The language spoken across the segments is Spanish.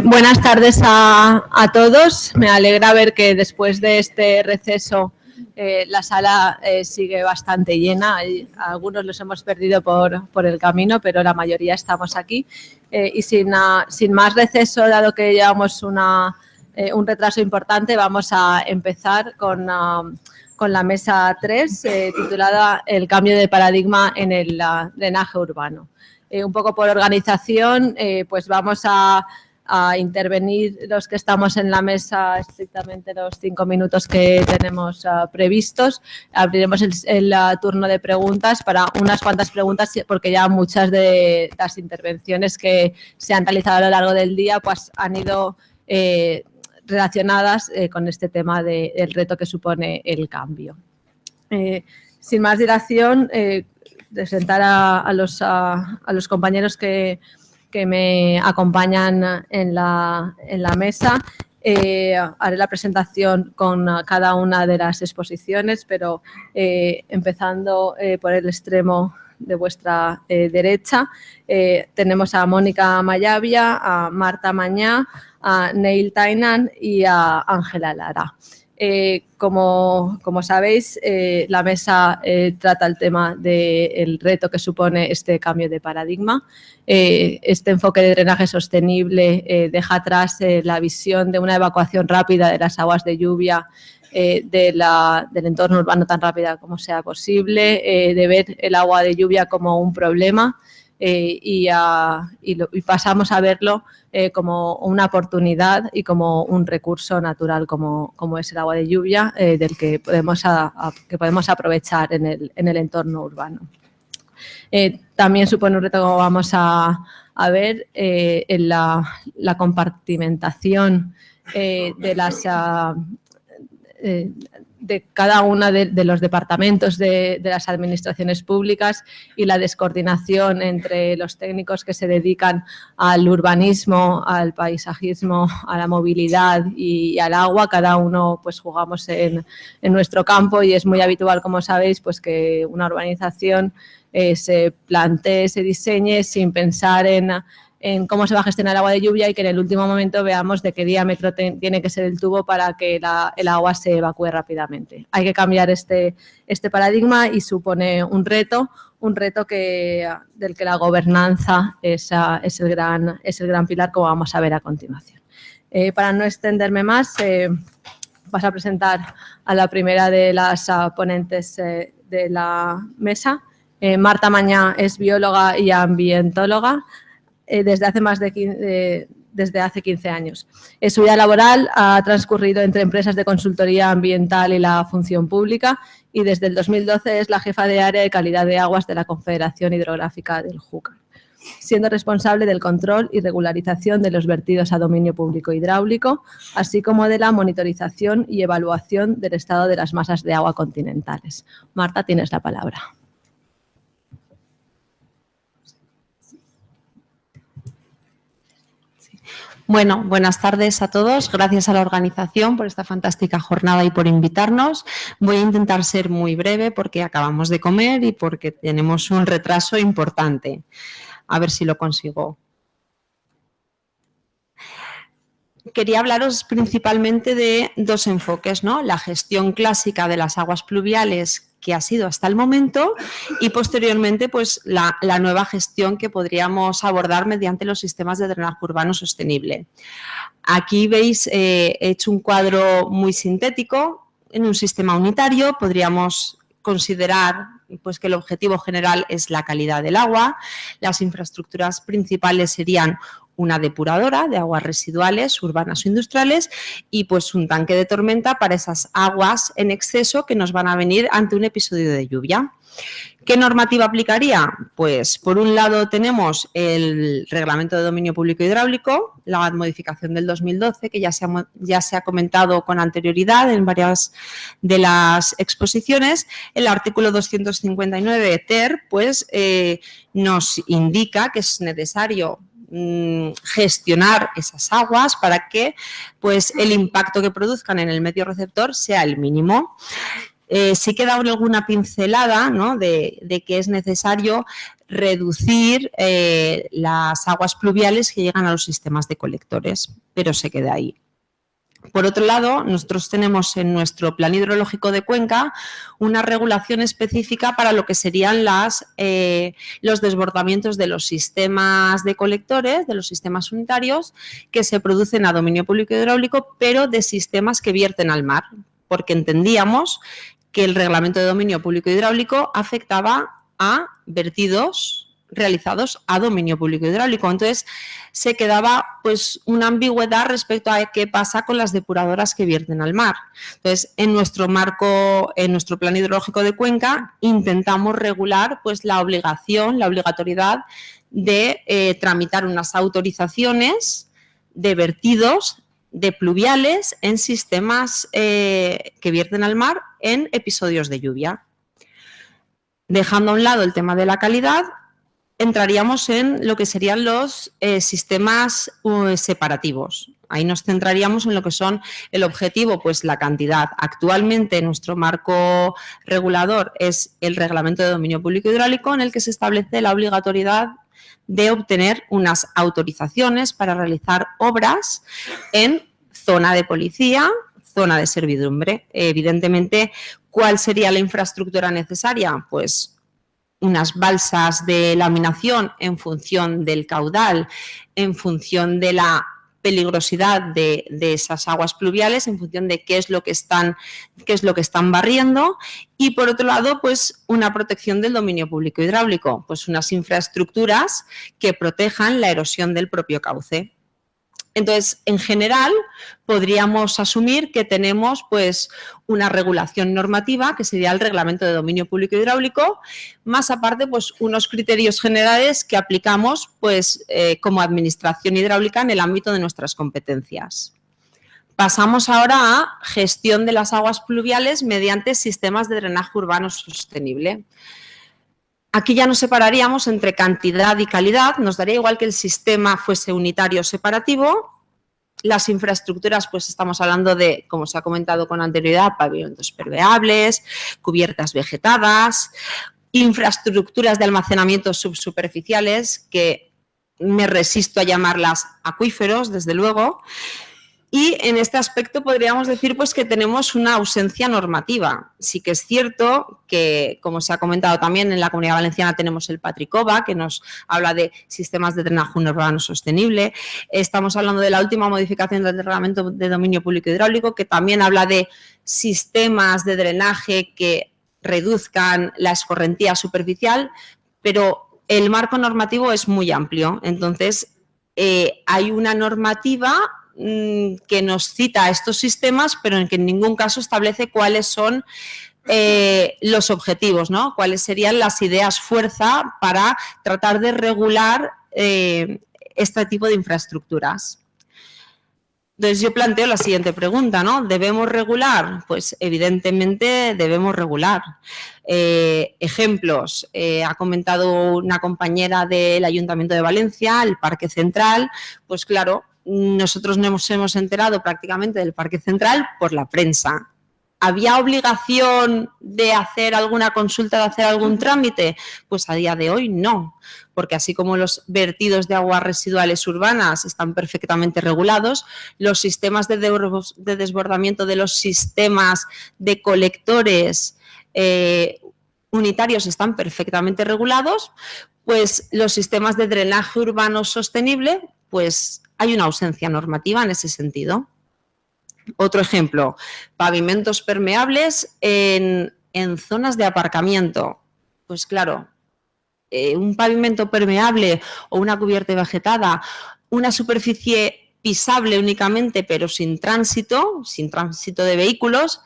Buenas tardes a todos. Me alegra ver que después de este receso la sala sigue bastante llena. Algunos los hemos perdido por el camino, pero la mayoría estamos aquí. Y sin más receso, dado que llevamos un retraso importante, vamos a empezar con la mesa 3, titulada El cambio de paradigma en el drenaje urbano. Un poco por organización, pues vamos a intervenir los que estamos en la mesa estrictamente los 5 minutos que tenemos previstos. Abriremos el turno de preguntas para unas cuantas preguntas, porque ya muchas de las intervenciones que se han realizado a lo largo del día pues han ido relacionadas con este tema del reto que supone el cambio. Sin más dilación, presentar a los compañeros que me acompañan en la mesa. Haré la presentación con cada una de las exposiciones, pero empezando por el extremo de vuestra derecha, tenemos a Mónica Mayavia, a Marta Mañá, a Neil Tainan y a Ángela Lara. Como sabéis, la mesa trata el tema del reto que supone este cambio de paradigma. Este enfoque de drenaje sostenible deja atrás la visión de una evacuación rápida de las aguas de lluvia del entorno urbano tan rápida como sea posible, de ver el agua de lluvia como un problema y pasamos a verlo como una oportunidad y como un recurso natural como es el agua de lluvia del que podemos aprovechar en el entorno urbano. También supone un reto, como vamos a ver, en la compartimentación de cada uno de los departamentos de las administraciones públicas y la descoordinación entre los técnicos que se dedican al urbanismo, al paisajismo, a la movilidad y al agua. Cada uno pues jugamos en nuestro campo y es muy habitual, como sabéis, pues que una urbanización se plantee, se diseñe sin pensar en cómo se va a gestionar el agua de lluvia y que en el último momento veamos de qué diámetro tiene que ser el tubo para que el agua se evacúe rápidamente. Hay que cambiar este paradigma y supone un reto del que la gobernanza es el gran pilar, como vamos a ver a continuación. Para no extenderme más, paso a presentar a la primera de las ponentes de la mesa. Marta Mañá es bióloga y ambientóloga desde hace 15 años. Su vida laboral ha transcurrido entre empresas de consultoría ambiental y la función pública y desde el 2012 es la jefa de área de calidad de aguas de la Confederación Hidrográfica del Júcar, siendo responsable del control y regularización de los vertidos a dominio público hidráulico, así como de la monitorización y evaluación del estado de las masas de agua continentales. Marta, tienes la palabra. Bueno, buenas tardes a todos. Gracias a la organización por esta fantástica jornada y por invitarnos. Voy a intentar ser muy breve porque acabamos de comer y porque tenemos un retraso importante. A ver si lo consigo. Quería hablaros principalmente de dos enfoques, ¿no? La gestión clásica de las aguas pluviales que ha sido hasta el momento y posteriormente pues la nueva gestión que podríamos abordar mediante los sistemas de drenaje urbano sostenible. Aquí veis, he hecho un cuadro muy sintético. En un sistema unitario podríamos considerar pues, que el objetivo general es la calidad del agua. Las infraestructuras principales serían una depuradora de aguas residuales, urbanas o industriales y pues un tanque de tormenta para esas aguas en exceso que nos van a venir ante un episodio de lluvia. ¿Qué normativa aplicaría? Pues por un lado tenemos el Reglamento de Dominio Público Hidráulico, la modificación del 2012 que ya se ha comentado con anterioridad en varias de las exposiciones. El artículo 259 de TER pues, nos indica que es necesario gestionar esas aguas para que pues, el impacto que produzcan en el medio receptor sea el mínimo. Sí que he dado alguna pincelada, ¿no?, de que es necesario reducir las aguas pluviales que llegan a los sistemas de colectores, pero se queda ahí. Por otro lado, nosotros tenemos en nuestro Plan Hidrológico de Cuenca una regulación específica para lo que serían los desbordamientos de los sistemas de colectores, de los sistemas unitarios, que se producen a dominio público hidráulico, pero de sistemas que vierten al mar, porque entendíamos que el reglamento de dominio público hidráulico afectaba a vertidos realizados a dominio público hidráulico. Entonces, se quedaba pues una ambigüedad respecto a qué pasa con las depuradoras que vierten al mar. Entonces, en nuestro marco, en nuestro Plan Hidrológico de Cuenca, intentamos regular pues la obligatoriedad de tramitar unas autorizaciones de vertidos de pluviales en sistemas que vierten al mar en episodios de lluvia. Dejando a un lado el tema de la calidad, entraríamos en lo que serían los sistemas separativos. Ahí nos centraríamos en lo que son el objetivo, pues la cantidad. Actualmente nuestro marco regulador es el Reglamento de Dominio Público Hidráulico, en el que se establece la obligatoriedad de obtener unas autorizaciones para realizar obras en zona de policía, zona de servidumbre. Evidentemente, ¿cuál sería la infraestructura necesaria? Pues unas balsas de laminación en función del caudal, en función de la peligrosidad de esas aguas pluviales, en función de qué es lo que están barriendo, y por otro lado, pues una protección del dominio público hidráulico, pues unas infraestructuras que protejan la erosión del propio cauce. Entonces, en general, podríamos asumir que tenemos pues una regulación normativa, que sería el Reglamento de Dominio Público Hidráulico, más aparte pues unos criterios generales que aplicamos pues como Administración Hidráulica en el ámbito de nuestras competencias. Pasamos ahora a gestión de las aguas pluviales mediante sistemas de drenaje urbano sostenible. Aquí ya nos separaríamos entre cantidad y calidad, nos daría igual que el sistema fuese unitario o separativo. Las infraestructuras, pues estamos hablando de, como se ha comentado con anterioridad, pavimentos permeables, cubiertas vegetadas, infraestructuras de almacenamiento subsuperficiales, que me resisto a llamarlas acuíferos, desde luego. Y en este aspecto podríamos decir pues que tenemos una ausencia normativa. Sí que es cierto que, como se ha comentado también, en la Comunidad Valenciana tenemos el Patricova, que nos habla de sistemas de drenaje urbano sostenible. Estamos hablando de la última modificación del Reglamento de Dominio Público Hidráulico, que también habla de sistemas de drenaje que reduzcan la escorrentía superficial, pero el marco normativo es muy amplio. Entonces, hay una normativa que nos cita a estos sistemas, pero en que en ningún caso establece cuáles son los objetivos, ¿no? Cuáles serían las ideas fuerza para tratar de regular este tipo de infraestructuras. Entonces yo planteo la siguiente pregunta, ¿no? ¿Debemos regular? Pues evidentemente debemos regular. Ejemplos, ha comentado una compañera del Ayuntamiento de Valencia, el Parque Central, pues claro, nosotros nos hemos enterado prácticamente del Parque Central por la prensa. ¿Había obligación de hacer alguna consulta, de hacer algún trámite? Pues a día de hoy no, porque así como los vertidos de aguas residuales urbanas están perfectamente regulados, los sistemas de desbordamiento de los sistemas de colectores unitarios están perfectamente regulados, pues los sistemas de drenaje urbano sostenible, pues hay una ausencia normativa en ese sentido. Otro ejemplo, pavimentos permeables en zonas de aparcamiento. Pues claro, un pavimento permeable o una cubierta vegetada, una superficie pisable únicamente pero sin tránsito de vehículos,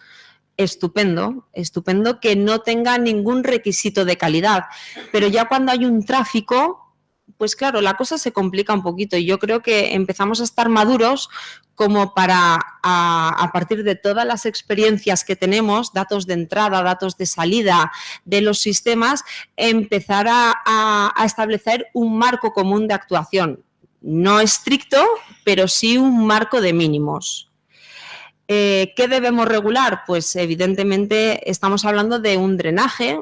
estupendo, estupendo que no tenga ningún requisito de calidad. Pero ya cuando hay un tráfico, pues claro, la cosa se complica un poquito y yo creo que empezamos a estar maduros como para, a partir de todas las experiencias que tenemos, datos de entrada, datos de salida de los sistemas, empezar a establecer un marco común de actuación. No estricto, pero sí un marco de mínimos. ¿Qué debemos regular? Pues evidentemente estamos hablando de un drenaje.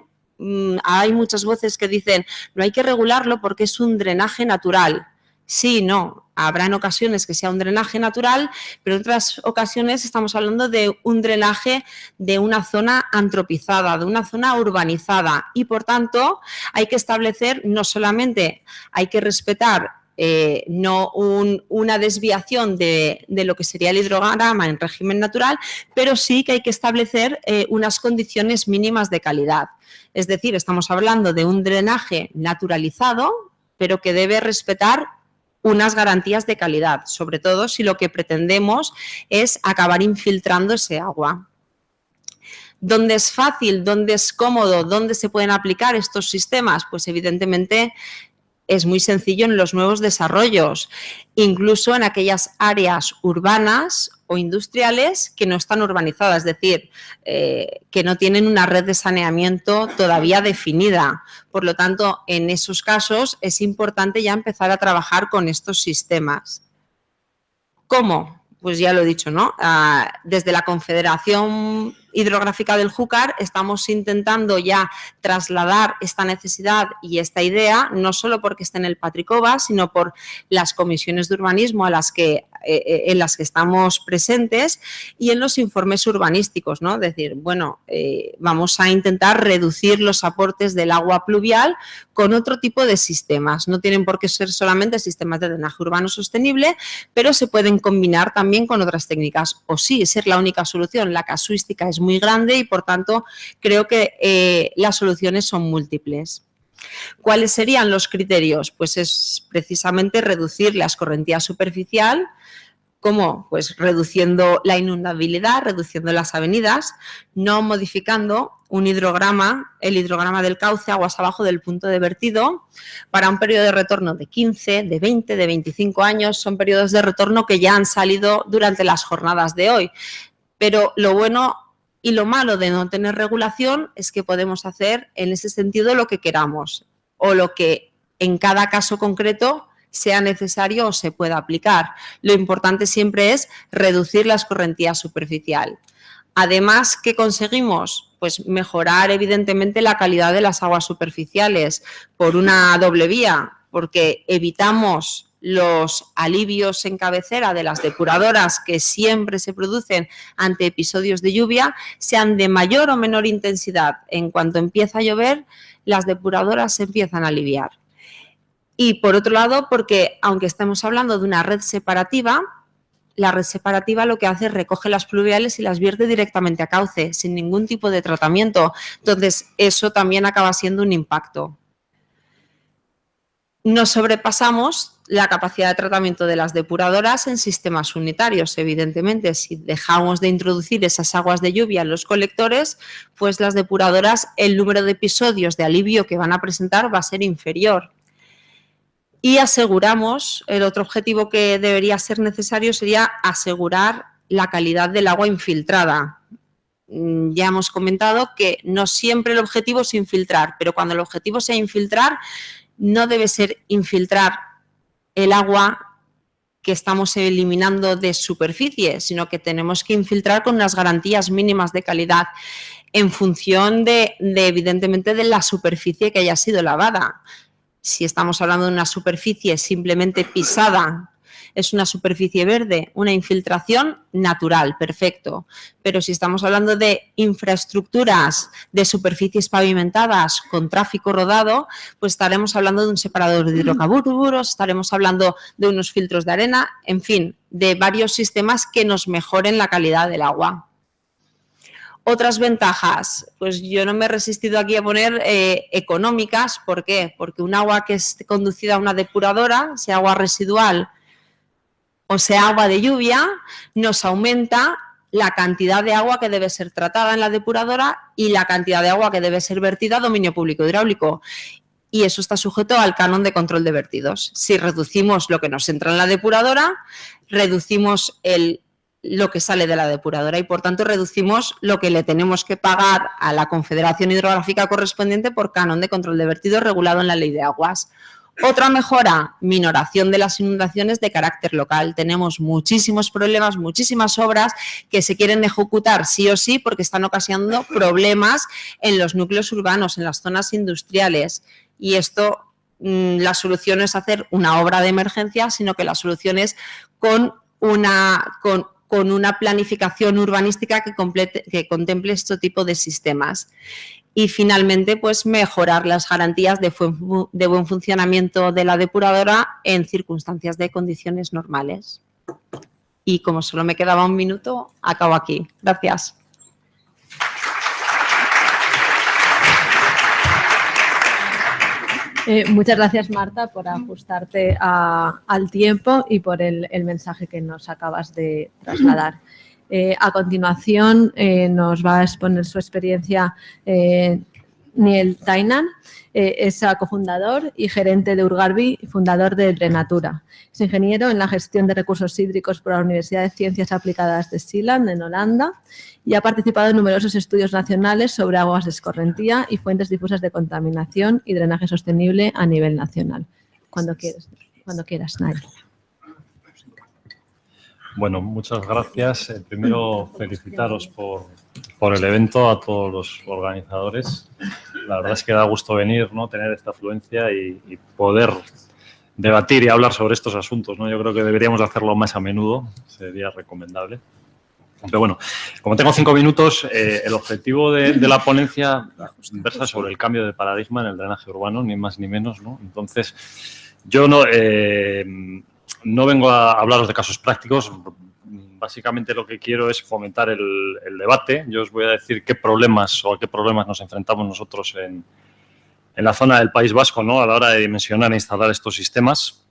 Hay muchas voces que dicen no hay que regularlo porque es un drenaje natural. Sí, no, habrá en ocasiones que sea un drenaje natural, pero en otras ocasiones estamos hablando de un drenaje de una zona antropizada, de una zona urbanizada y por tanto hay que establecer, no solamente hay que respetar no una desviación de lo que sería el hidrograma en régimen natural, pero sí que hay que establecer unas condiciones mínimas de calidad. Es decir, estamos hablando de un drenaje naturalizado, pero que debe respetar unas garantías de calidad, sobre todo si lo que pretendemos es acabar infiltrando ese agua. ¿Dónde es fácil? ¿Dónde es cómodo? ¿Dónde se pueden aplicar estos sistemas? Pues evidentemente es muy sencillo en los nuevos desarrollos, incluso en aquellas áreas urbanas o industriales que no están urbanizadas, es decir, que no tienen una red de saneamiento todavía definida. Por lo tanto, en esos casos es importante ya empezar a trabajar con estos sistemas. ¿Cómo? Pues ya lo he dicho, ¿no? Desde la Confederación Hidrográfica del Júcar estamos intentando ya trasladar esta necesidad y esta idea, no solo porque esté en el Patricova, sino por las comisiones de urbanismo en las que estamos presentes y en los informes urbanísticos, ¿no? Es decir, bueno, vamos a intentar reducir los aportes del agua pluvial con otro tipo de sistemas. No tienen por qué ser solamente sistemas de drenaje urbano sostenible, pero se pueden combinar también con otras técnicas. O sí, ser la única solución. La casuística es muy grande y, por tanto, creo que las soluciones son múltiples. ¿Cuáles serían los criterios? Pues es precisamente reducir la escorrentía superficial. ¿Cómo? Pues reduciendo la inundabilidad, reduciendo las avenidas, no modificando un hidrograma, el hidrograma del cauce, aguas abajo del punto de vertido, para un periodo de retorno de 15, de 20, de 25 años. Son periodos de retorno que ya han salido durante las jornadas de hoy. Pero lo bueno y lo malo de no tener regulación es que podemos hacer en ese sentido lo que queramos o lo que en cada caso concreto sea necesario o se pueda aplicar. Lo importante siempre es reducir la escorrentía superficial. Además, ¿qué conseguimos? Pues mejorar evidentemente la calidad de las aguas superficiales por una doble vía, porque evitamos los alivios en cabecera de las depuradoras que siempre se producen ante episodios de lluvia, sean de mayor o menor intensidad. En cuanto empieza a llover, las depuradoras se empiezan a aliviar. Y por otro lado, porque aunque estemos hablando de una red separativa, la red separativa lo que hace es recoge las pluviales y las vierte directamente a cauce, sin ningún tipo de tratamiento. Entonces, eso también acaba siendo un impacto. No sobrepasamos la capacidad de tratamiento de las depuradoras en sistemas unitarios, evidentemente. Si dejamos de introducir esas aguas de lluvia en los colectores, pues las depuradoras, el número de episodios de alivio que van a presentar va a ser inferior. Y aseguramos, el otro objetivo que debería ser necesario sería asegurar la calidad del agua infiltrada. Ya hemos comentado que no siempre el objetivo es infiltrar, pero cuando el objetivo sea infiltrar, no debe ser infiltrar el agua que estamos eliminando de superficie, sino que tenemos que infiltrar con unas garantías mínimas de calidad en función de evidentemente, de la superficie que haya sido lavada. Si estamos hablando de una superficie simplemente pisada, es una superficie verde, una infiltración natural, perfecto. Pero si estamos hablando de infraestructuras, de superficies pavimentadas con tráfico rodado, pues estaremos hablando de un separador de hidrocarburos, estaremos hablando de unos filtros de arena, en fin, de varios sistemas que nos mejoren la calidad del agua. Otras ventajas, pues yo no me he resistido aquí a poner económicas. ¿Por qué? Porque un agua que es conducida a una depuradora, sea agua residual o sea agua de lluvia, nos aumenta la cantidad de agua que debe ser tratada en la depuradora y la cantidad de agua que debe ser vertida a dominio público hidráulico. Y eso está sujeto al canon de control de vertidos. Si reducimos lo que nos entra en la depuradora, reducimos lo que sale de la depuradora y, por tanto, reducimos lo que le tenemos que pagar a la Confederación Hidrográfica correspondiente por canon de control de vertidos regulado en la Ley de Aguas. Otra mejora, minoración de las inundaciones de carácter local. Tenemos muchísimos problemas, muchísimas obras que se quieren ejecutar sí o sí porque están ocasionando problemas en los núcleos urbanos, en las zonas industriales. Y esto, la solución no es hacer una obra de emergencia, sino que la solución es con una planificación urbanística que contemple este tipo de sistemas. Y finalmente, pues mejorar las garantías de buen funcionamiento de la depuradora en circunstancias de condiciones normales. Y como solo me quedaba un minuto, acabo aquí. Gracias. Muchas gracias, Marta, por ajustarte al tiempo y por el mensaje que nos acabas de trasladar. A continuación nos va a exponer su experiencia Niel Tainan. Es cofundador y gerente de Urgarbi y fundador de Drenatura. Es ingeniero en la gestión de recursos hídricos por la Universidad de Ciencias Aplicadas de Zeeland, en Holanda, y ha participado en numerosos estudios nacionales sobre aguas de escorrentía y fuentes difusas de contaminación y drenaje sostenible a nivel nacional. Cuando quieras, Niel. Bueno, muchas gracias. Primero, felicitaros por el evento, a todos los organizadores. La verdad es que da gusto venir, ¿no? Tener esta afluencia y poder debatir y hablar sobre estos asuntos, ¿no? Yo creo que deberíamos hacerlo más a menudo, sería recomendable. Pero bueno, como tengo 5 minutos, el objetivo de la ponencia versa sobre el cambio de paradigma en el drenaje urbano, ni más ni menos, ¿no? Entonces, yo no vengo a hablaros de casos prácticos. Básicamente lo que quiero es fomentar el debate. Yo os voy a decir qué problemas o a qué problemas nos enfrentamos nosotros en la zona del País Vasco, ¿no? A la hora de dimensionar e instalar estos sistemas,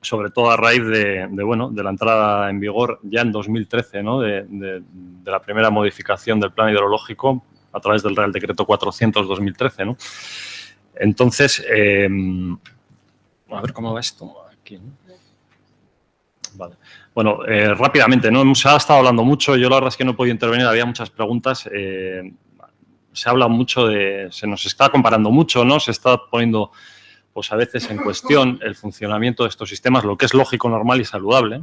sobre todo a raíz de la entrada en vigor ya en 2013, ¿no? de la primera modificación del plan hidrológico a través del Real Decreto 400/2013, ¿no? Entonces, a ver cómo va esto aquí, ¿no? Vale. Bueno, rápidamente, ¿no? Se ha estado hablando mucho, yo la verdad es que no he podido intervenir, había muchas preguntas. Se habla mucho se nos está comparando mucho, ¿no? Se está poniendo, pues a veces en cuestión el funcionamiento de estos sistemas, lo que es lógico, normal y saludable,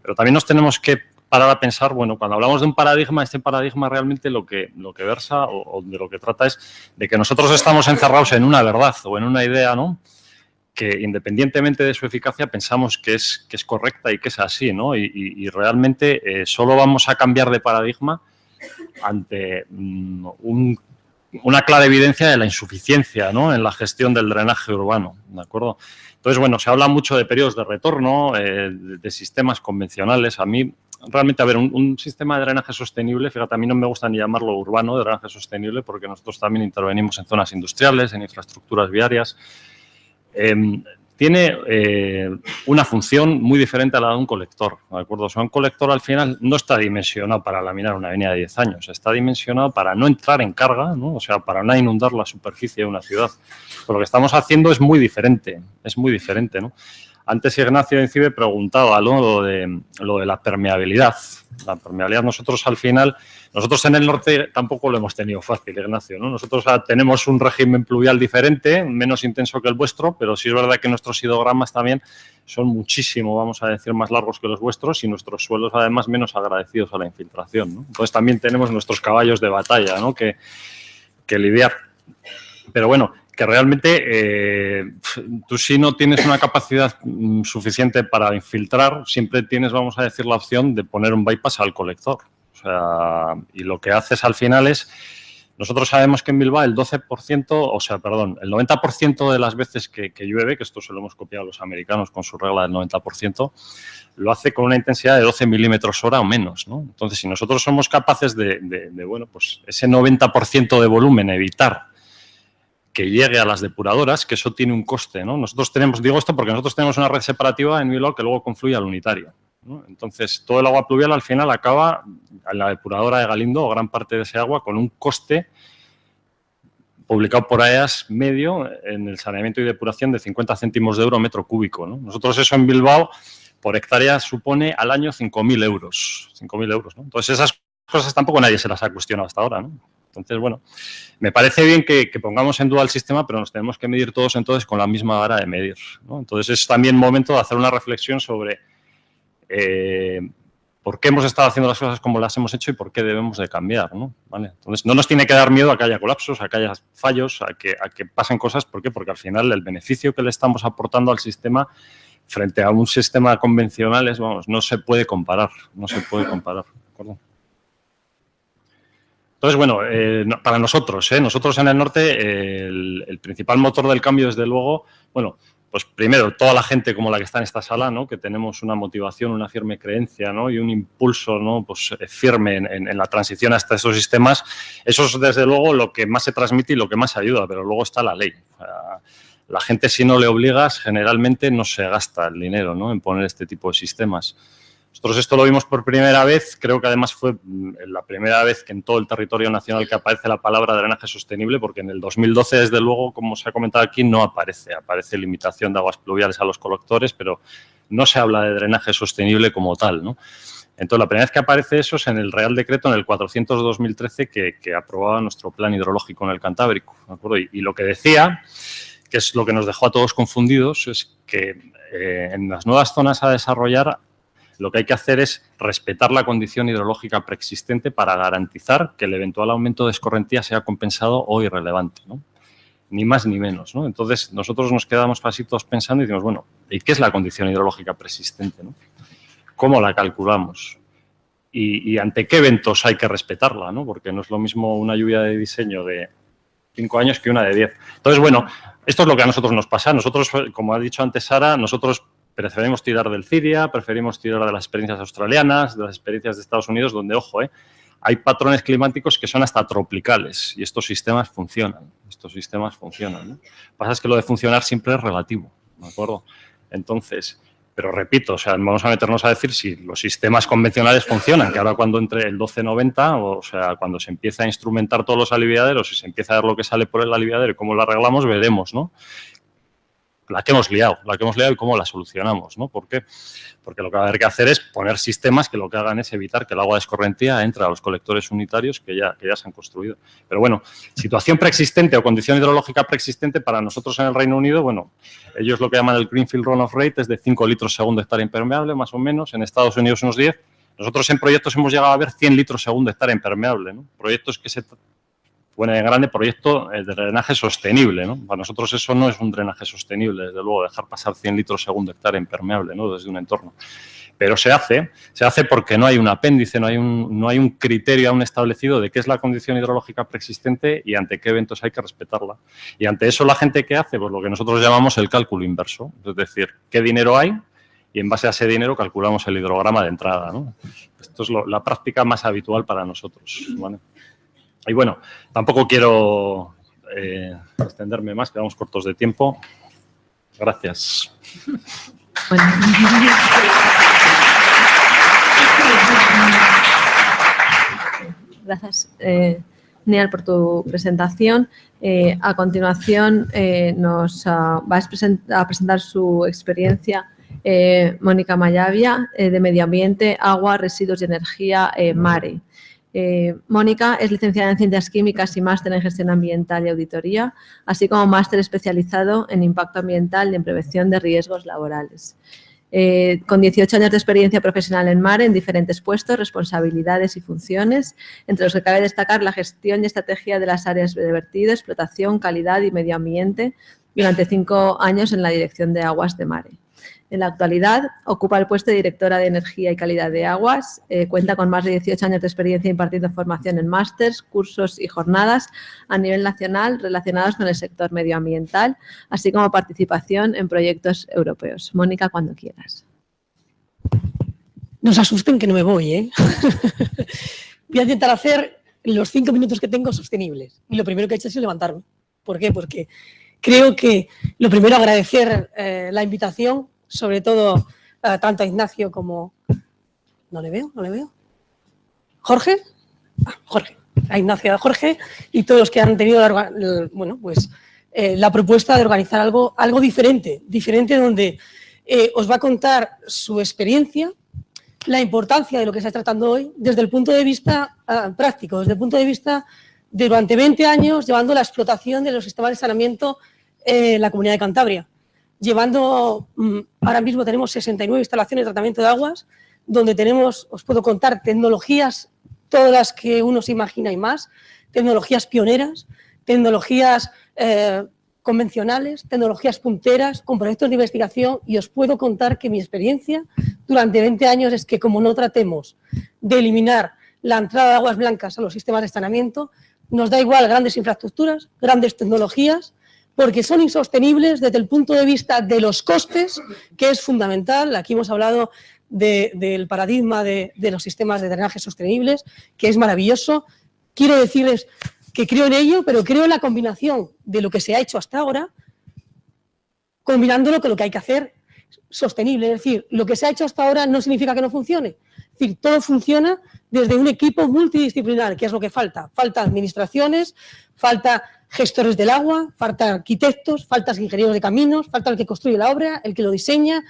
pero también nos tenemos que parar a pensar, bueno, cuando hablamos de un paradigma, este paradigma realmente lo que versa o de lo que trata es de que nosotros estamos encerrados en una verdad o en una idea, ¿no? Que independientemente de su eficacia pensamos que es correcta y que es así, ¿no? Y realmente solo vamos a cambiar de paradigma ante una clara evidencia de la insuficiencia, ¿no? En la gestión del drenaje urbano, ¿de acuerdo? Entonces, bueno, se habla mucho de periodos de retorno, de sistemas convencionales. A mí, realmente, a ver, un sistema de drenaje sostenible, fíjate, a mí no me gusta ni llamarlo urbano, de drenaje sostenible, porque nosotros también intervenimos en zonas industriales, en infraestructuras viarias. Tiene una función muy diferente a la de un colector, ¿de acuerdo? O sea, un colector al final no está dimensionado para laminar una avenida de 10 años, está dimensionado para no entrar en carga, ¿no? O sea, para no inundar la superficie de una ciudad. Pero lo que estamos haciendo es muy diferente, ¿no? Antes Ignacio Encibe preguntaba, ¿no? lo de la permeabilidad. La permeabilidad nosotros al final, nosotros en el norte tampoco lo hemos tenido fácil, Ignacio, ¿no? Nosotros tenemos un régimen pluvial diferente, menos intenso que el vuestro, pero sí es verdad que nuestros hidrogramas también son muchísimo, vamos a decir, más largos que los vuestros y nuestros suelos además menos agradecidos a la infiltración, ¿no? Entonces también tenemos nuestros caballos de batalla, ¿no? que lidiar. Pero bueno, que realmente tú si no tienes una capacidad suficiente para infiltrar, siempre tienes, vamos a decir, la opción de poner un bypass al colector. O sea, y lo que haces al final es, nosotros sabemos que en Bilbao el 90% de las veces que llueve, que esto se lo hemos copiado a los americanos con su regla del 90%, lo hace con una intensidad de 12 milímetros hora o menos, ¿no? Entonces, si nosotros somos capaces bueno, pues ese 90% de volumen evitar que llegue a las depuradoras, que eso tiene un coste, ¿no? Nosotros digo esto porque nosotros tenemos una red separativa en Bilbao que luego confluye al unitario, ¿no? Entonces, todo el agua pluvial al final acaba en la depuradora de Galindo, o gran parte de ese agua, con un coste publicado por AEAS medio en el saneamiento y depuración de 50 céntimos de euro metro cúbico, ¿no? Nosotros eso en Bilbao, por hectárea, supone al año 5.000 euros. 5.000 euros, ¿no? Entonces, esas cosas tampoco nadie se las ha cuestionado hasta ahora, ¿no? Entonces, bueno, me parece bien que pongamos en duda el sistema, pero nos tenemos que medir todos entonces con la misma vara de medir, ¿no? Entonces, es también momento de hacer una reflexión sobre por qué hemos estado haciendo las cosas como las hemos hecho y por qué debemos de cambiar, ¿no? ¿Vale? Entonces, no nos tiene que dar miedo a que haya colapsos, a que haya fallos, a que pasen cosas. ¿Por qué? Porque al final el beneficio que le estamos aportando al sistema frente a un sistema convencional es, vamos, no se puede comparar, ¿de acuerdo? Entonces, bueno, para nosotros en el norte, el principal motor del cambio, desde luego, bueno, pues primero, toda la gente como la que está en esta sala, ¿no? Que tenemos una motivación, una firme creencia, ¿no? Y un impulso, ¿no? Pues firme en la transición hasta estos sistemas. Eso es, desde luego, lo que más se transmite y lo que más ayuda, pero luego está la ley. O sea, la gente, si no le obligas, generalmente no se gasta el dinero, ¿no? En poner este tipo de sistemas. Nosotros esto lo vimos por primera vez, creo que además fue la primera vez que en todo el territorio nacional que aparece la palabra drenaje sostenible, porque en el 2012, desde luego, como se ha comentado aquí, no aparece. Aparece limitación de aguas pluviales a los colectores, pero no se habla de drenaje sostenible como tal, ¿no? Entonces, la primera vez que aparece eso es en el Real Decreto, en el 400-2013, que aprobaba nuestro plan hidrológico en el Cantábrico, ¿de acuerdo? Y lo que decía, que es lo que nos dejó a todos confundidos, es que en las nuevas zonas a desarrollar lo que hay que hacer es respetar la condición hidrológica preexistente para garantizar que el eventual aumento de escorrentía sea compensado o irrelevante, ¿no? Ni más ni menos, ¿no? Entonces, nosotros nos quedamos casi todos pensando y decimos, bueno, ¿y qué es la condición hidrológica preexistente, ¿no? ¿Cómo la calculamos? ¿Y ante qué eventos hay que respetarla, ¿no? Porque no es lo mismo una lluvia de diseño de 5 años que una de 10. Entonces, bueno, esto es lo que a nosotros nos pasa. Nosotros, como ha dicho antes Sara, nosotros preferimos tirar del CIRIA, preferimos tirar de las experiencias australianas, de las experiencias de Estados Unidos, donde, ojo, hay patrones climáticos que son hasta tropicales y estos sistemas funcionan. ¿No? Lo que pasa es que lo de funcionar siempre es relativo, ¿de acuerdo? Entonces, pero repito, o sea, vamos a meternos a decir si los sistemas convencionales funcionan, que ahora cuando entre el 1290, o sea, cuando se empieza a instrumentar todos los aliviaderos y se empieza a ver lo que sale por el aliviadero y cómo lo arreglamos, veremos, ¿no? La que hemos liado y cómo la solucionamos, ¿no? ¿Por qué? Porque lo que va a haber que hacer es poner sistemas que lo que hagan es evitar que el agua de escorrentía entre a los colectores unitarios que ya se han construido. Pero bueno, situación preexistente o condición hidrológica preexistente para nosotros en el Reino Unido, bueno, ellos lo que llaman el Greenfield Runoff Rate es de 5 litros segundo hectárea impermeable, más o menos, en Estados Unidos unos 10. Nosotros en proyectos hemos llegado a ver 100 litros segundo hectárea impermeable, ¿no? Proyectos que se... Bueno, en grande proyecto de drenaje sostenible, ¿no? Para nosotros eso no es un drenaje sostenible, desde luego, dejar pasar 100 litros segundo hectárea impermeable, ¿no? Desde un entorno. Pero se hace porque no hay un apéndice, no hay un criterio aún establecido de qué es la condición hidrológica preexistente y ante qué eventos hay que respetarla. Y ante eso la gente ¿qué hace? Pues lo que nosotros llamamos el cálculo inverso, es decir, qué dinero hay y en base a ese dinero calculamos el hidrograma de entrada, ¿no? Esto es la práctica más habitual para nosotros, ¿vale? Y bueno, tampoco quiero extenderme más, quedamos cortos de tiempo. Gracias. Bueno. Gracias, Neal, por tu presentación. A continuación nos va a presentar su experiencia Mónica Mayavia, de Medio Ambiente, Agua, Residuos y Energía, MARE. Mónica es licenciada en Ciencias Químicas y máster en Gestión Ambiental y Auditoría, así como máster especializado en Impacto Ambiental y en Prevención de Riesgos Laborales. Con 18 años de experiencia profesional en MARE en diferentes puestos, responsabilidades y funciones, entre los que cabe destacar la gestión y estrategia de las áreas de vertido, explotación, calidad y medio ambiente durante 5 años en la Dirección de Aguas de MARE. En la actualidad ocupa el puesto de directora de Energía y Calidad de Aguas, cuenta con más de 18 años de experiencia impartiendo formación en másters, cursos y jornadas a nivel nacional relacionados con el sector medioambiental, así como participación en proyectos europeos. Mónica, cuando quieras. No os asusten que no me voy, ¿eh? Voy a intentar hacer los 5 minutos que tengo sostenibles. Y lo primero que he hecho ha sido levantarme. ¿Por qué? Porque creo que lo primero agradecer la invitación, sobre todo tanto a Ignacio como... ¿No le veo? ¿Jorge? Jorge. A Ignacio y a Jorge y todos los que han tenido la propuesta de organizar algo diferente donde os va a contar su experiencia, la importancia de lo que se está tratando hoy desde el punto de vista práctico, desde el punto de vista durante 20 años llevando la explotación de los sistemas de saneamiento en la Comunidad de Cantabria. Ahora mismo tenemos 69 instalaciones de tratamiento de aguas, donde tenemos, os puedo contar, tecnologías, todas las que uno se imagina y más, tecnologías pioneras, tecnologías convencionales, tecnologías punteras, con proyectos de investigación, y os puedo contar que mi experiencia durante 20 años es que como no tratemos de eliminar la entrada de aguas blancas a los sistemas de saneamiento, nos da igual grandes infraestructuras, grandes tecnologías, porque son insostenibles desde el punto de vista de los costes, que es fundamental. Aquí hemos hablado del paradigma de los sistemas de drenaje sostenibles, que es maravilloso. Quiero decirles que creo en ello, pero creo en la combinación de lo que se ha hecho hasta ahora, combinándolo con lo que hay que hacer sostenible. Es decir, lo que se ha hecho hasta ahora no significa que no funcione. Es decir, todo funciona desde un equipo multidisciplinar, que es lo que falta. Falta administraciones, falta gestores del agua, falta arquitectos, falta ingenieros de caminos, falta el que construye la obra, el que lo diseña,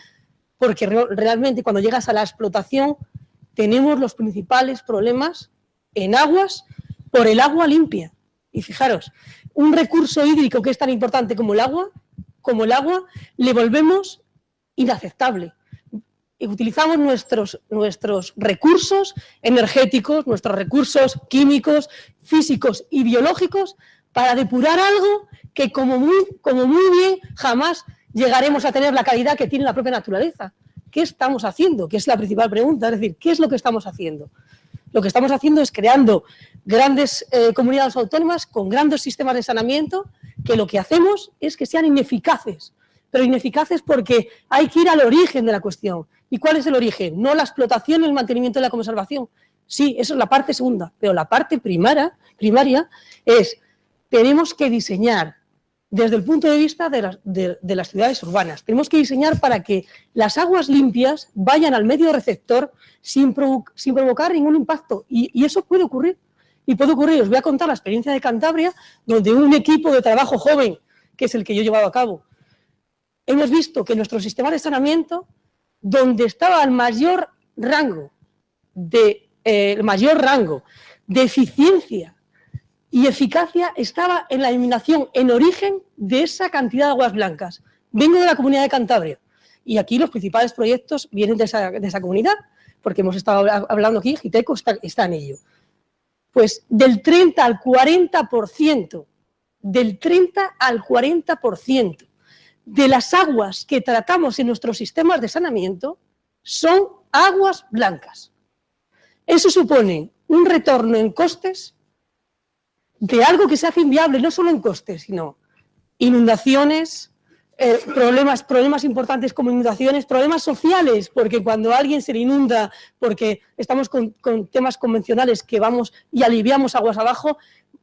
porque realmente cuando llegas a la explotación tenemos los principales problemas en aguas por el agua limpia. Y fijaros, un recurso hídrico que es tan importante como el agua, le volvemos inaceptable. Utilizamos nuestros recursos energéticos, nuestros recursos químicos, físicos y biológicos para depurar algo que como muy bien jamás llegaremos a tener la calidad que tiene la propia naturaleza. ¿Qué estamos haciendo? Que es la principal pregunta, es decir, ¿qué es lo que estamos haciendo? Lo que estamos haciendo es creando grandes comunidades autónomas con grandes sistemas de saneamiento, que lo que hacemos es que sean ineficaces, pero ineficaces porque hay que ir al origen de la cuestión. ¿Y cuál es el origen? No la explotación y el mantenimiento de la conservación. Sí, eso es la parte segunda, pero la parte primaria es, tenemos que diseñar desde el punto de vista de las ciudades urbanas. Tenemos que diseñar para que las aguas limpias vayan al medio receptor sin provocar ningún impacto. Y eso puede ocurrir. Y puede ocurrir. Os voy a contar la experiencia de Cantabria, donde un equipo de trabajo joven, que es el que yo he llevado a cabo, hemos visto que nuestro sistema de saneamiento, donde estaba el mayor rango de eficiencia y eficacia, estaba en la eliminación en origen de esa cantidad de aguas blancas. Vengo de la Comunidad de Cantabria y aquí los principales proyectos vienen de esa comunidad, porque hemos estado hablando aquí, Giteco está en ello. Pues del 30 al 40%, de las aguas que tratamos en nuestros sistemas de saneamiento son aguas blancas. Eso supone un retorno en costes de algo que se hace inviable, no solo en costes, sino inundaciones, problemas importantes como inundaciones, problemas sociales, porque cuando a alguien se le inunda, porque estamos con temas convencionales que vamos y aliviamos aguas abajo,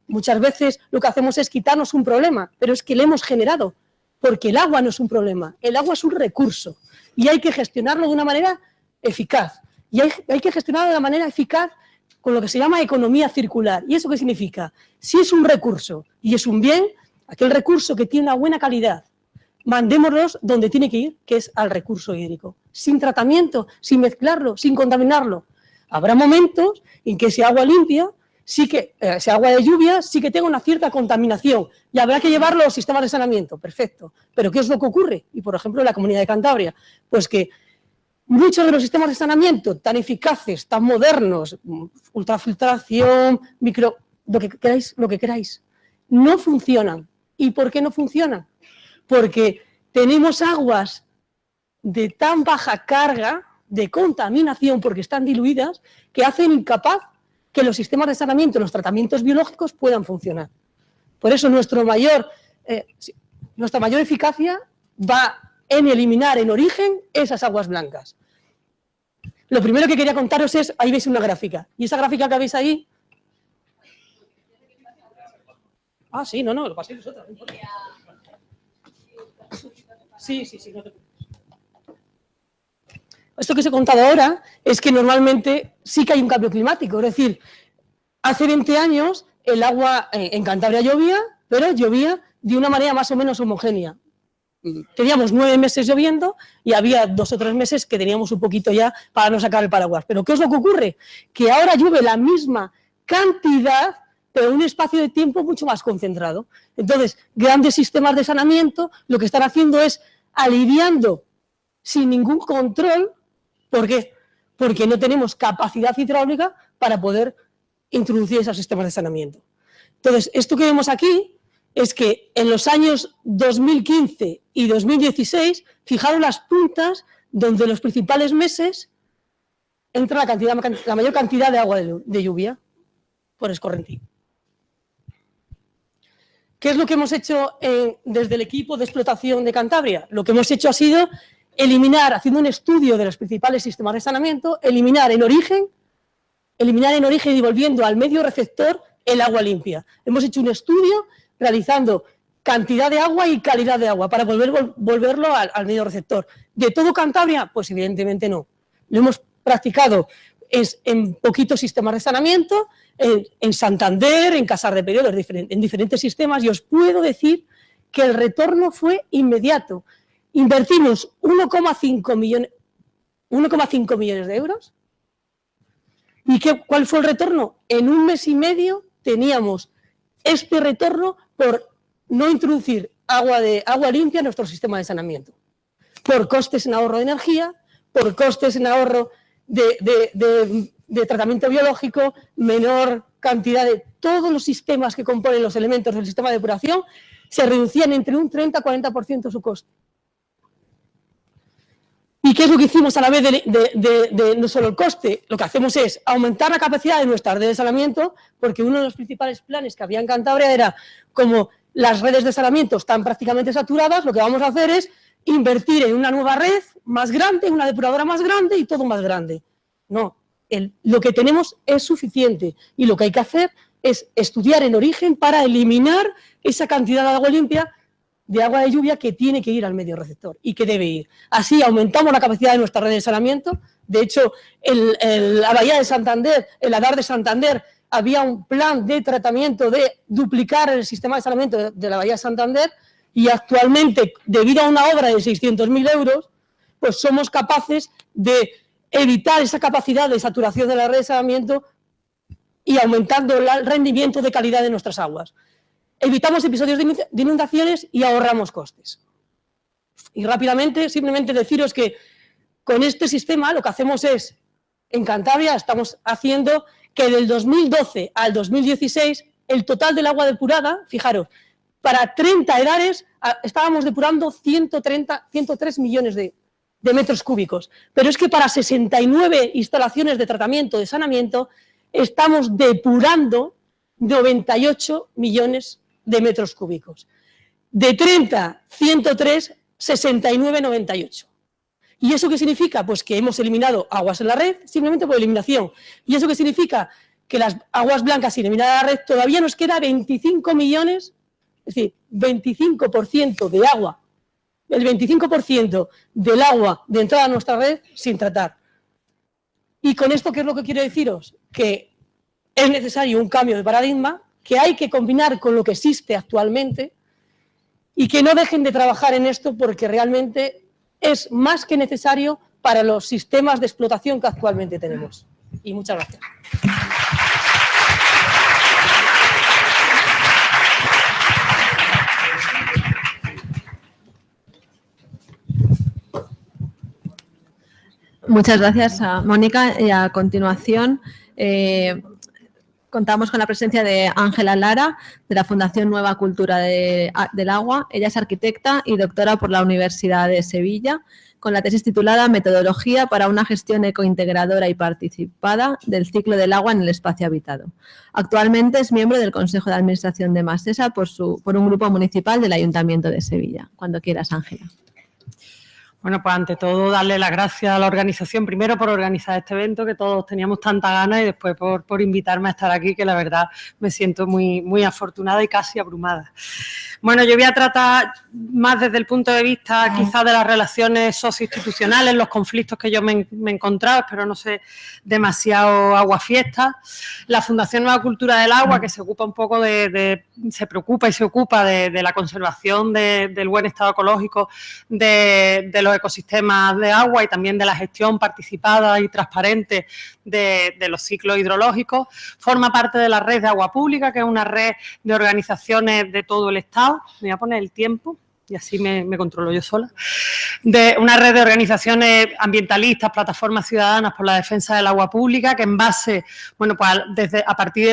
muchas veces lo que hacemos es quitarnos un problema, pero es que le hemos generado, porque el agua no es un problema, el agua es un recurso y hay que gestionarlo de una manera eficaz. Y hay que gestionarlo de una manera eficaz con lo que se llama economía circular. ¿Y eso qué significa? Si es un recurso y es un bien, aquel recurso que tiene una buena calidad, mandémoslos donde tiene que ir, que es al recurso hídrico. Sin tratamiento, sin mezclarlo, sin contaminarlo. Habrá momentos en que ese agua limpia, ese agua de lluvia, sí que tenga una cierta contaminación y habrá que llevarlo a los sistemas de saneamiento. Perfecto. Pero ¿qué es lo que ocurre? Y, por ejemplo, en la Comunidad de Cantabria, pues que muchos de los sistemas de saneamiento tan eficaces, tan modernos, ultrafiltración, lo que queráis, no funcionan. ¿Y por qué no funcionan? Porque tenemos aguas de tan baja carga de contaminación, porque están diluidas, que hacen incapaz que los sistemas de saneamiento, los tratamientos biológicos puedan funcionar. Por eso nuestra mayor eficacia va en eliminar en origen esas aguas blancas. Lo primero que quería contaros es, ahí veis una gráfica, y esa gráfica que veis ahí... Ah, sí, no, lo paséis vosotros. Sí, no te preocupes. Esto que os he contado ahora es que normalmente sí que hay un cambio climático, es decir, hace 20 años el agua en Cantabria llovía, pero llovía de una manera más o menos homogénea. Teníamos 9 meses lloviendo y había 2 o 3 meses que teníamos un poquito ya para no sacar el paraguas. Pero ¿qué es lo que ocurre? Que ahora llueve la misma cantidad pero en un espacio de tiempo mucho más concentrado. Entonces, grandes sistemas de saneamiento lo que están haciendo es aliviando sin ningún control. ¿Por qué? Porque no tenemos capacidad hidráulica para poder introducir esos sistemas de saneamiento. Entonces, esto que vemos aquí es que en los años 2015 y 2016, fijaros las puntas donde en los principales meses entra la mayor cantidad de agua de lluvia por escorrentín. ¿Qué es lo que hemos hecho desde el equipo de explotación de Cantabria? Lo que hemos hecho ha sido eliminar, haciendo un estudio de los principales sistemas de saneamiento, eliminar en origen y devolviendo al medio receptor el agua limpia. Hemos hecho un estudio realizando cantidad de agua y calidad de agua para volverlo al medio receptor. ¿De todo Cantabria? Pues evidentemente no. Lo hemos practicado en poquitos sistemas de saneamiento, en Santander, en Casar de Periodo, en diferentes sistemas, y os puedo decir que el retorno fue inmediato. Invertimos 1,5 millones de euros. ¿Y cuál fue el retorno? En un mes y medio teníamos este retorno por no introducir agua limpia en nuestro sistema de saneamiento. Por costes en ahorro de energía, por costes en ahorro de tratamiento biológico, menor cantidad de todos los sistemas que componen los elementos del sistema de depuración, se reducían entre un 30 a 40% su coste. ¿Y qué es lo que hicimos a la vez de no solo el coste? Lo que hacemos es aumentar la capacidad de nuestra red de saneamiento, porque uno de los principales planes que había en Cantabria era, como las redes de saneamiento están prácticamente saturadas, lo que vamos a hacer es invertir en una nueva red más grande, una depuradora más grande y todo más grande. No, lo que tenemos es suficiente y lo que hay que hacer es estudiar en origen para eliminar esa cantidad de agua limpia, de agua de lluvia que tiene que ir al medio receptor y que debe ir. Así aumentamos la capacidad de nuestra red de saneamiento. De hecho, la Bahía de Santander, el Adar de Santander, había un plan de tratamiento de duplicar el sistema de saneamiento de la Bahía de Santander y actualmente, debido a una obra de 600.000 euros, pues somos capaces de evitar esa capacidad de saturación de la red de saneamiento y aumentando el rendimiento de calidad de nuestras aguas. Evitamos episodios de inundaciones y ahorramos costes. Y rápidamente, simplemente deciros que con este sistema lo que hacemos es, en Cantabria estamos haciendo que del 2012 al 2016 el total del agua depurada, fijaros, para 30 edares estábamos depurando 103 millones de metros cúbicos, pero es que para 69 instalaciones de tratamiento, de saneamiento, estamos depurando 98 millones de metros cúbicos. De 30, 103, 69, 98. ¿Y eso qué significa? Pues que hemos eliminado aguas en la red simplemente por eliminación. ¿Y eso qué significa? Que las aguas blancas sin eliminar a la red todavía nos queda 25 millones, es decir, 25% de agua, el 25% del agua de entrada a nuestra red sin tratar. Y con esto, ¿qué es lo que quiero deciros? Que es necesario un cambio de paradigma, que hay que combinar con lo que existe actualmente y que no dejen de trabajar en esto porque realmente es más que necesario para los sistemas de explotación que actualmente tenemos. Y muchas gracias. Muchas gracias a Mónica y a continuación contamos con la presencia de Ángela Lara, de la Fundación Nueva Cultura del Agua. Ella es arquitecta y doctora por la Universidad de Sevilla, con la tesis titulada Metodología para una gestión ecointegradora y participada del ciclo del agua en el espacio habitado. Actualmente es miembro del Consejo de Administración de Masesa por un grupo municipal del Ayuntamiento de Sevilla. Cuando quieras, Ángela. Bueno, pues ante todo darle las gracias a la organización, primero por organizar este evento, que todos teníamos tanta ganas, y después por invitarme a estar aquí, que la verdad me siento muy, muy afortunada y casi abrumada. Bueno, yo voy a tratar más desde el punto de vista quizás de las relaciones socioinstitucionales, los conflictos que yo me he encontrado, espero no ser demasiado aguafiestas. La Fundación Nueva Cultura del Agua, que se ocupa un poco de se preocupa y se ocupa de la conservación del buen estado ecológico de los ecosistemas de agua y también de la gestión participada y transparente de los ciclos hidrológicos. Forma parte de la red de agua pública, que es una red de organizaciones de todo el Estado. Me voy a poner el tiempo y así me controlo yo sola. De una red de organizaciones ambientalistas, plataformas ciudadanas por la defensa del agua pública, que en base, bueno, pues a partir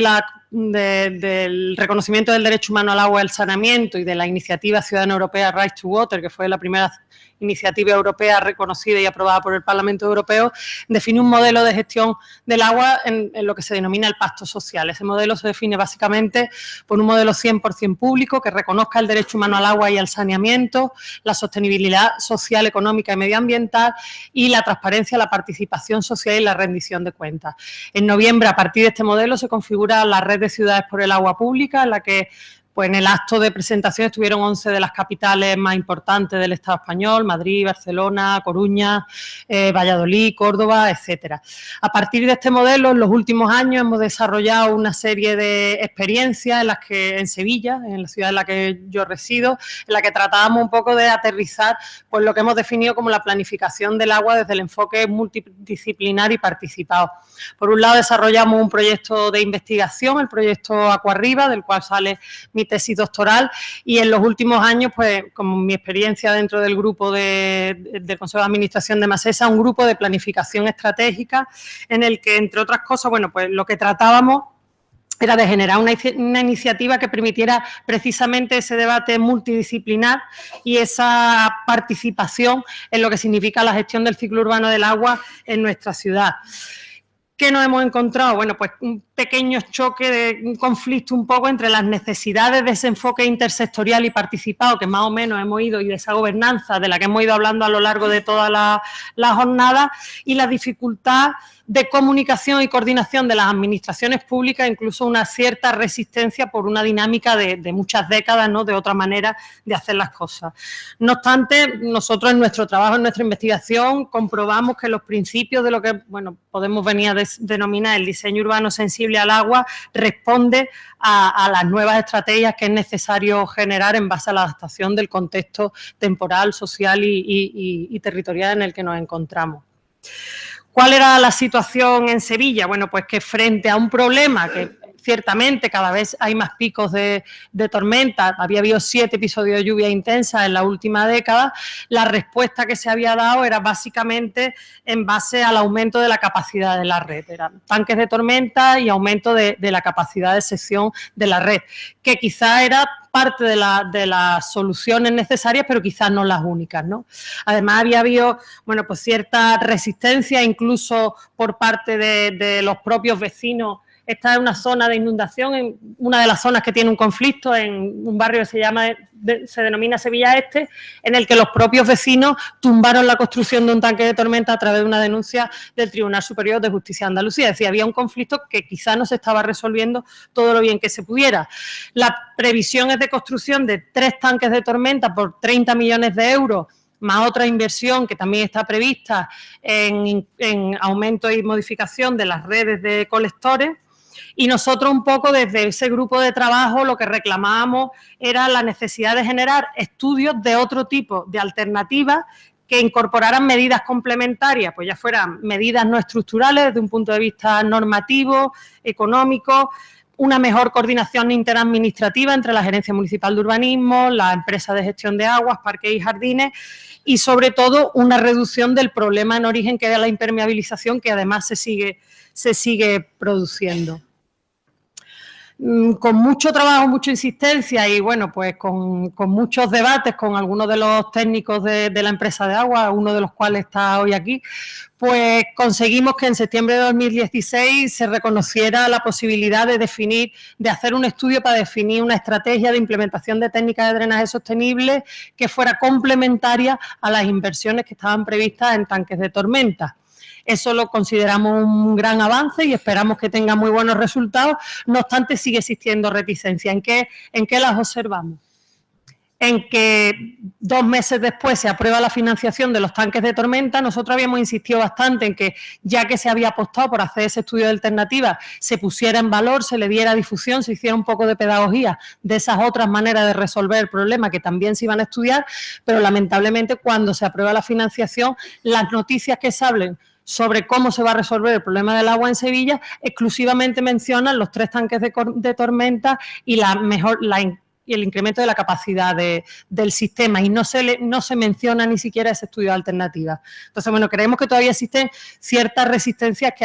del reconocimiento del derecho humano al agua y al saneamiento y de la iniciativa ciudadana europea Right to Water, que fue la primera iniciativa europea reconocida y aprobada por el Parlamento Europeo, define un modelo de gestión del agua en lo que se denomina el pacto social. Ese modelo se define básicamente por un modelo 100% público que reconozca el derecho humano al agua y al saneamiento, la sostenibilidad social, económica y medioambiental y la transparencia, la participación social y la rendición de cuentas. En noviembre, a partir de este modelo, se configura la red de ciudades por el agua pública, en la que pues en el acto de presentación estuvieron 11 de las capitales más importantes del Estado español, Madrid, Barcelona, Coruña, Valladolid, Córdoba, etcétera. A partir de este modelo, en los últimos años hemos desarrollado una serie de experiencias en Sevilla, en la ciudad en la que yo resido, en la que tratábamos un poco de aterrizar pues lo que hemos definido como la planificación del agua desde el enfoque multidisciplinar y participado. Por un lado, desarrollamos un proyecto de investigación, el proyecto Acuarriba, del cual sale mi tesis doctoral, y en los últimos años, pues como mi experiencia dentro del grupo del Consejo de Administración de Masesa, un grupo de planificación estratégica en el que, entre otras cosas, bueno, pues lo que tratábamos era de generar una iniciativa que permitiera precisamente ese debate multidisciplinar y esa participación en lo que significa la gestión del ciclo urbano del agua en nuestra ciudad. ¿Qué nos hemos encontrado? Bueno, pues un pequeño choque, un conflicto un poco entre las necesidades de ese enfoque intersectorial y participado que más o menos hemos ido, y de esa gobernanza de la que hemos ido hablando a lo largo de toda la jornada, y la dificultad de comunicación y coordinación de las administraciones públicas, incluso una cierta resistencia por una dinámica de muchas décadas, ¿no?, de otra manera de hacer las cosas. No obstante, nosotros en nuestro trabajo, en nuestra investigación, comprobamos que los principios de lo que, bueno, podemos venir a denominar el diseño urbano sensible al agua responde a las nuevas estrategias que es necesario generar en base a la adaptación del contexto temporal, social y territorial en el que nos encontramos. ¿Cuál era la situación en Sevilla? Bueno, pues que frente a un problema que ciertamente cada vez hay más picos de tormenta, había habido 7 episodios de lluvia intensa en la última década, la respuesta que se había dado era básicamente en base al aumento de la capacidad de la red, eran tanques de tormenta y aumento de la capacidad de sección de la red, que quizá era parte de las soluciones necesarias, pero quizás no las únicas, ¿no? Además, había habido, bueno, pues cierta resistencia, incluso por parte de los propios vecinos. Esta es una zona de inundación, en una de las zonas que tiene un conflicto, en un barrio que se denomina Sevilla Este, en el que los propios vecinos tumbaron la construcción de un tanque de tormenta a través de una denuncia del Tribunal Superior de Justicia de Andalucía. Es decir, había un conflicto que quizá no se estaba resolviendo todo lo bien que se pudiera. La previsión es de construcción de 3 tanques de tormenta por 30 millones de euros, más otra inversión que también está prevista en aumento y modificación de las redes de colectores. Y nosotros un poco desde ese grupo de trabajo lo que reclamábamos era la necesidad de generar estudios de otro tipo, de alternativas que incorporaran medidas complementarias, pues ya fueran medidas no estructurales desde un punto de vista normativo, económico, una mejor coordinación interadministrativa entre la Gerencia Municipal de Urbanismo, la empresa de gestión de aguas, parques y jardines, y sobre todo una reducción del problema en origen que era la impermeabilización, que además se sigue produciendo. Con mucho trabajo, mucha insistencia y bueno, pues con muchos debates con algunos de los técnicos de la empresa de agua, uno de los cuales está hoy aquí, pues conseguimos que en septiembre de 2016 se reconociera la posibilidad de hacer un estudio para definir una estrategia de implementación de técnicas de drenaje sostenible que fuera complementaria a las inversiones que estaban previstas en tanques de tormenta. Eso lo consideramos un gran avance y esperamos que tenga muy buenos resultados. No obstante, sigue existiendo reticencia. ¿En qué las observamos? en que 2 meses después se aprueba la financiación de los tanques de tormenta. Nosotros habíamos insistido bastante en que, ya que se había apostado por hacer ese estudio de alternativas, se pusiera en valor, se le diera difusión, se hiciera un poco de pedagogía de esas otras maneras de resolver el problema que también se iban a estudiar, pero lamentablemente cuando se aprueba la financiación, las noticias que salen sobre cómo se va a resolver el problema del agua en Sevilla exclusivamente mencionan los 3 tanques de tormenta y y el incremento de la capacidad del sistema, y no se menciona ni siquiera ese estudio de alternativas. Entonces, bueno, creemos que todavía existen ciertas resistencias que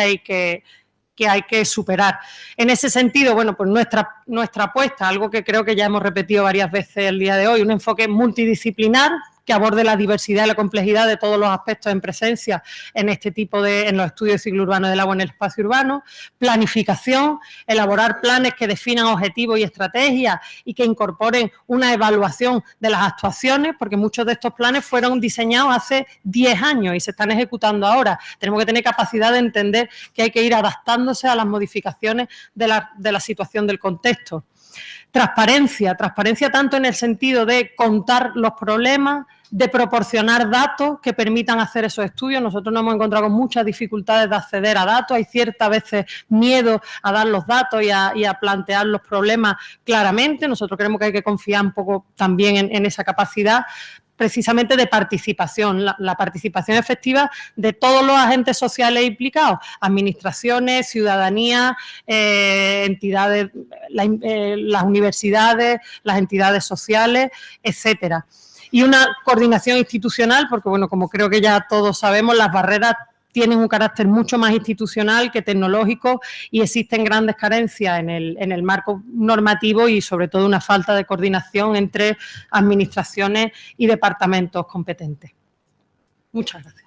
hay que superar. En ese sentido, bueno, pues nuestra apuesta, algo que creo que ya hemos repetido varias veces el día de hoy, un enfoque multidisciplinar que aborde la diversidad y la complejidad de todos los aspectos en presencia en en los estudios de ciclo urbano del agua en el espacio urbano, planificación, elaborar planes que definan objetivos y estrategias y que incorporen una evaluación de las actuaciones, porque muchos de estos planes fueron diseñados hace 10 años y se están ejecutando ahora. Tenemos que tener capacidad de entender que hay que ir adaptándose a las modificaciones de la situación del contexto. Transparencia tanto en el sentido de contar los problemas, de proporcionar datos que permitan hacer esos estudios. Nosotros nos hemos encontrado con muchas dificultades de acceder a datos, hay ciertas veces miedo a dar los datos y a plantear los problemas claramente. Nosotros creemos que hay que confiar un poco también en esa capacidad, precisamente de participación, la participación efectiva de todos los agentes sociales implicados, administraciones, ciudadanía, entidades, las universidades, las entidades sociales, etcétera. Y una coordinación institucional, porque, bueno, como creo que ya todos sabemos, las barreras tienen un carácter mucho más institucional que tecnológico y existen grandes carencias en el marco normativo y, sobre todo, una falta de coordinación entre administraciones y departamentos competentes. Muchas gracias.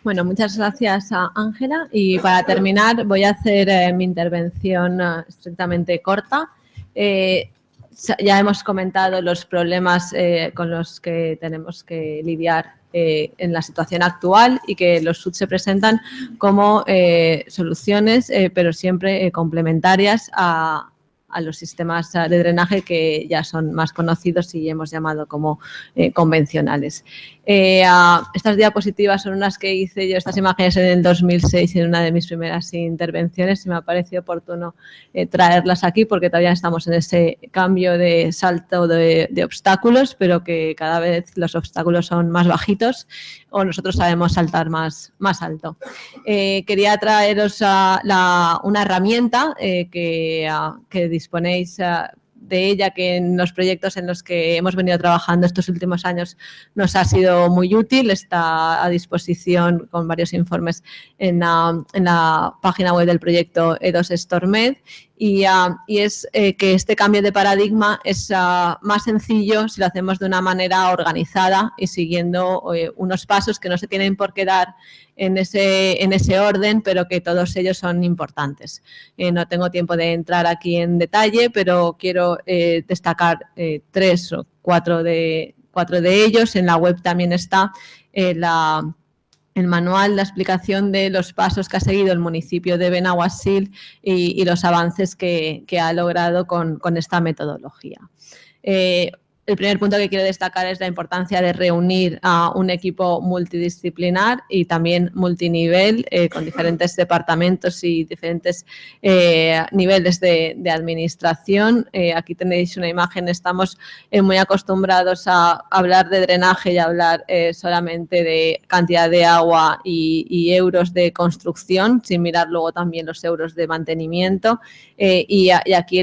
Bueno, muchas gracias a Ángela, y para terminar voy a hacer mi intervención estrictamente corta. Ya hemos comentado los problemas con los que tenemos que lidiar en la situación actual y que los SUD se presentan como soluciones, pero siempre complementarias a los sistemas de drenaje que ya son más conocidos y hemos llamado como convencionales. Estas diapositivas son unas que hice yo, estas imágenes en el 2006 en una de mis primeras intervenciones, y me ha parecido oportuno traerlas aquí porque todavía estamos en ese cambio de salto de obstáculos, pero que cada vez los obstáculos son más bajitos o nosotros sabemos saltar más alto. Quería traeros una herramienta que disponéis de ella, que en los proyectos en los que hemos venido trabajando estos últimos años nos ha sido muy útil. Está a disposición con varios informes en la página web del proyecto E2 StormEd, y es que este cambio de paradigma es más sencillo si lo hacemos de una manera organizada y siguiendo unos pasos que no se tienen por qué dar en ese orden, pero que todos ellos son importantes. No tengo tiempo de entrar aquí en detalle, pero quiero destacar 3 o 4 de ellos. En la web también está el manual, la explicación de los pasos que ha seguido el municipio de Benaguasil y los avances que ha logrado con esta metodología. El primer punto que quiero destacar es la importancia de reunir a un equipo multidisciplinar y también multinivel, con diferentes departamentos y diferentes niveles de administración. Aquí tenéis una imagen, estamos muy acostumbrados a hablar de drenaje y a hablar solamente de cantidad de agua y euros de construcción, sin mirar luego también los euros de mantenimiento, y aquí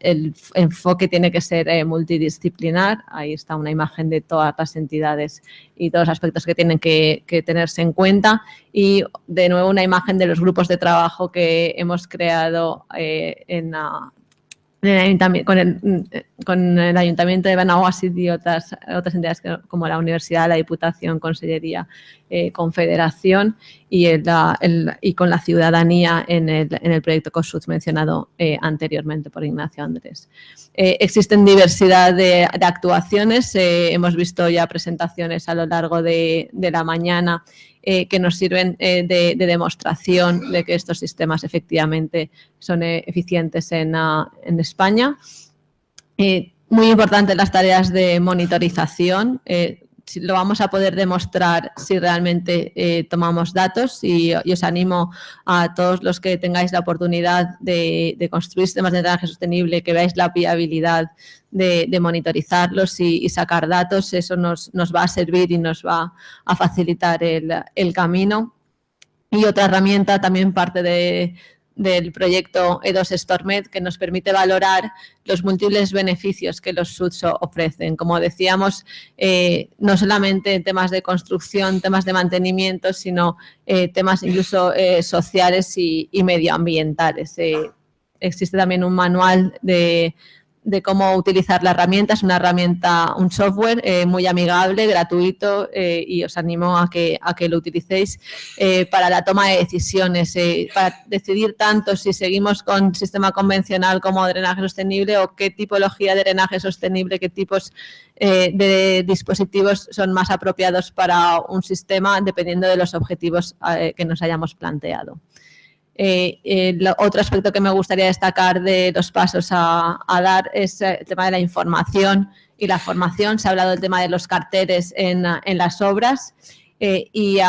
el enfoque tiene que ser multidisciplinar. Ahí está una imagen de todas las entidades y todos los aspectos que tienen que tenerse en cuenta, y de nuevo una imagen de los grupos de trabajo que hemos creado con el Ayuntamiento de Benaguasil y otras entidades como la Universidad, la Diputación, Consellería, Confederación y con la ciudadanía en el proyecto COSUD mencionado anteriormente por Ignacio Andrés. Existen diversidad de actuaciones, hemos visto ya presentaciones a lo largo de la mañana que nos sirven de demostración de que estos sistemas efectivamente son eficientes en España. Muy importante las tareas de monitorización. Lo vamos a poder demostrar si realmente tomamos datos y os animo a todos los que tengáis la oportunidad de construir sistemas de drenaje sostenible, que veáis la viabilidad de monitorizarlos y sacar datos. Eso nos va a servir y nos va a facilitar el camino. Y otra herramienta, también parte del proyecto E2 StormEd, que nos permite valorar los múltiples beneficios que los SUDS ofrecen. Como decíamos, no solamente en temas de construcción, temas de mantenimiento, sino temas incluso sociales y medioambientales. Existe también un manual de cómo utilizar la herramienta. Es una herramienta, un software muy amigable, gratuito, y os animo a que lo utilicéis para la toma de decisiones, para decidir tanto si seguimos con sistema convencional como drenaje sostenible o qué tipología de drenaje sostenible, qué tipos de dispositivos son más apropiados para un sistema dependiendo de los objetivos que nos hayamos planteado. Otro aspecto que me gustaría destacar de los pasos a dar es el tema de la información y la formación. Se ha hablado del tema de los carteles en las obras y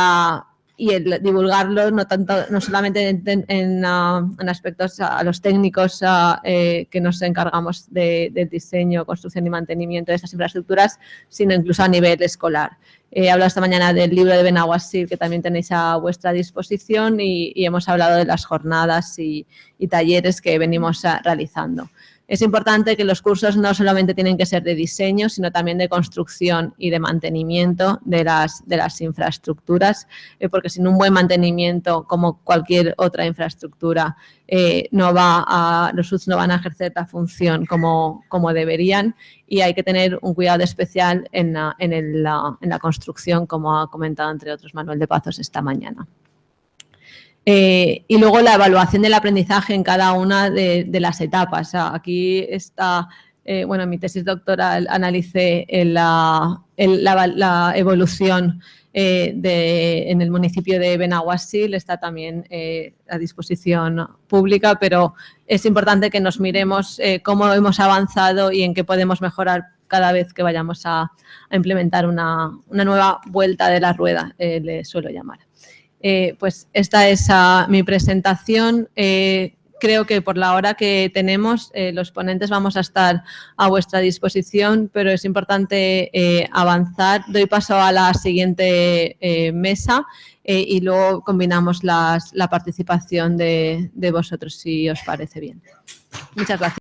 el divulgarlo no solamente en aspectos a los técnicos que nos encargamos del diseño, construcción y mantenimiento de estas infraestructuras, sino incluso a nivel escolar. He hablado esta mañana del libro de Benaguasil, que también tenéis a vuestra disposición, y hemos hablado de las jornadas y talleres que venimos realizando. Es importante que los cursos no solamente tienen que ser de diseño, sino también de construcción y de mantenimiento de las infraestructuras, porque sin un buen mantenimiento, como cualquier otra infraestructura, los SUDS no van a ejercer la función como deberían, y hay que tener un cuidado especial en la construcción, como ha comentado entre otros Manuel de Pazos esta mañana. Y luego la evaluación del aprendizaje en cada una de las etapas. Aquí está, en mi tesis doctoral analicé la evolución en el municipio de Benaguasil. Está también a disposición pública, pero es importante que nos miremos cómo hemos avanzado y en qué podemos mejorar cada vez que vayamos a implementar una nueva vuelta de la rueda, le suelo llamar. Pues esta es mi presentación. Creo que por la hora que tenemos, los ponentes vamos a estar a vuestra disposición, pero es importante avanzar. Doy paso a la siguiente mesa y luego combinamos la participación de vosotros, si os parece bien. Muchas gracias.